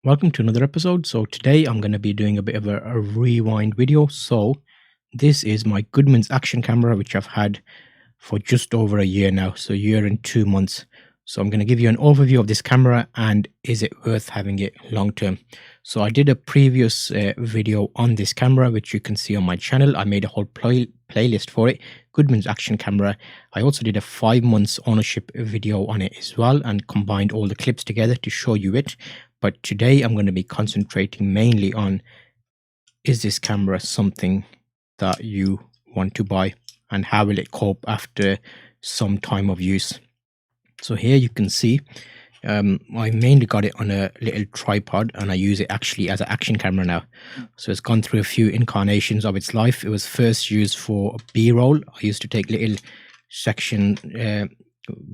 Welcome to another episode. So today I'm going to be doing a bit of a rewind video. So this is my Goodmans action camera, which I've had for just over a year now. So a year and 2 months. So I'm going to give you an overview of this camera and is it worth having it long term. So I did a previous video on this camera, which you can see on my channel. I made a whole playlist for it. Goodmans action camera. I also did a 5 months ownership video on it as well and combined all the clips together to show you it. But today I'm going to be concentrating mainly on, is this camera something that you want to buy and how will it cope after some time of use. So here you can see I mainly got it on a little tripod and I use it actually as an action camera now. So it's gone through a few incarnations of its life. It was first used for B-roll. I used to take little section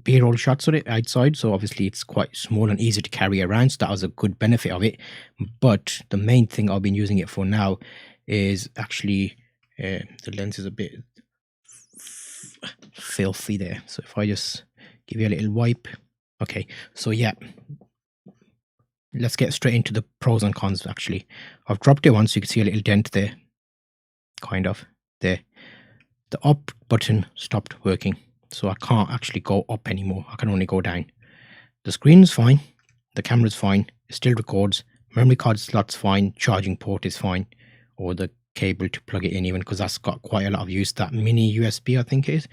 B-roll shots on it outside, so obviously it's quite small and easy to carry around, so that was a good benefit of it. But the main thing I've been using it for now is actually the lens is a bit filthy there, so if I just give you a little wipe. Okay, so yeah, let's get straight into the pros and cons. Actually, I've dropped it once, so you can see a little dent there, kind of there. The up button stopped working, so I can't actually go up anymore. I can only go down. The screen is fine, the camera is fine, it still records, memory card slot's fine, charging port is fine, or the cable to plug it in even, because that's got quite a lot of use, that mini USB I think it is.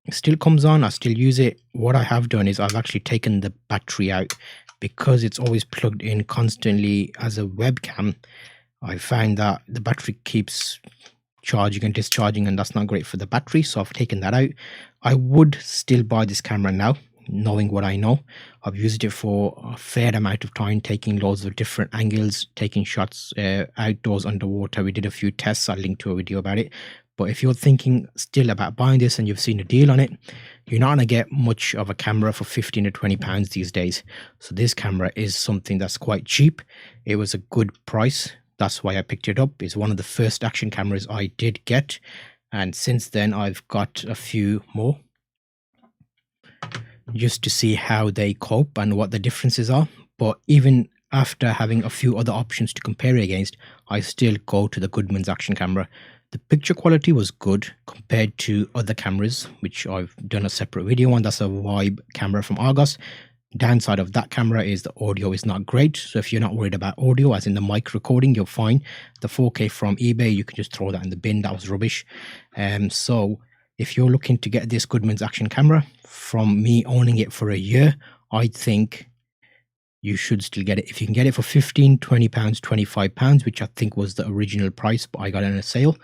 It still comes on, I still use it. What I have done is I've actually taken the battery out because it's always plugged in constantly as a webcam. I find that the battery keeps charging and discharging and that's not great for the battery, so I've taken that out. I would still buy this camera now, knowing what I know. I've used it for a fair amount of time, taking loads of different angles, taking shots outdoors, underwater. We did a few tests, I'll link to a video about it. But if you're thinking still about buying this and you've seen a deal on it, you're not going to get much of a camera for 15 to 20 pounds these days. So this camera is something that's quite cheap. It was a good price. That's why I picked it up. It's one of the first action cameras I did get. And since then, I've got a few more just to see how they cope and what the differences are. But even after having a few other options to compare it against, I still go to the Goodmans action camera. The picture quality was good compared to other cameras, which I've done a separate video on. That's a Vibe camera from Argos. Downside of that camera is the audio is not great. So if you're not worried about audio, as in the mic recording, you're fine. The 4K from eBay, you can just throw that in the bin. That was rubbish. So if you're looking to get this Goodmans action camera, from me owning it for a year, I think you should still get it. If you can get it for 15, 20 pounds, 25 pounds, which I think was the original price, but I got it on a sale.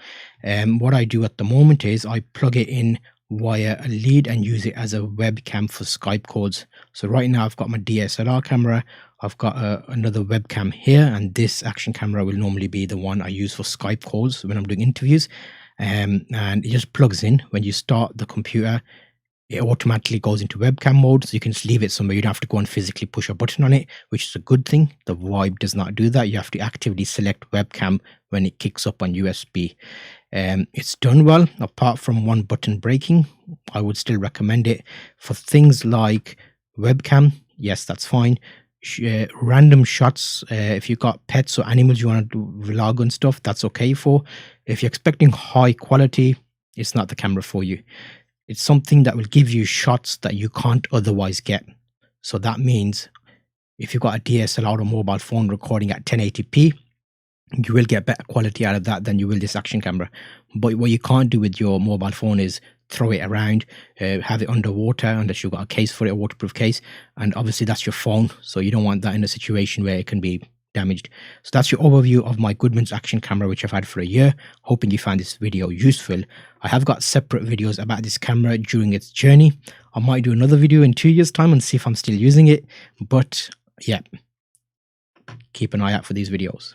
What I do at the moment is I plug it in via a lead and use it as a webcam for Skype calls. So right now I've got my DSLR camera, I've got another webcam here, and this action camera will normally be the one I use for Skype calls when I'm doing interviews. And it just plugs in. When you start the computer, it automatically goes into webcam mode, so you can just leave it somewhere. You don't have to go and physically push a button on it, which is a good thing. The Vibe does not do that. You have to actively select webcam when it kicks up on USB. It's done well, apart from one button breaking. I would still recommend it for things like webcam. Yes, that's fine. Random shots, if you've got pets or animals you want to do vlog and stuff, that's okay for. If you're expecting high quality, it's not the camera for you. It's something that will give you shots that you can't otherwise get. So that means if you've got a DSLR or mobile phone recording at 1080p, you will get better quality out of that than you will this action camera. But what you can't do with your mobile phone is throw it around, have it underwater unless you've got a case for it, a waterproof case. And obviously that's your phone, so you don't want that in a situation where it can be damaged. So that's your overview of my Goodmans action camera, which I've had for a year. Hoping you found this video useful. I have got separate videos about this camera during its journey. I might do another video in 2 years time and see if I'm still using it. But yeah, keep an eye out for these videos.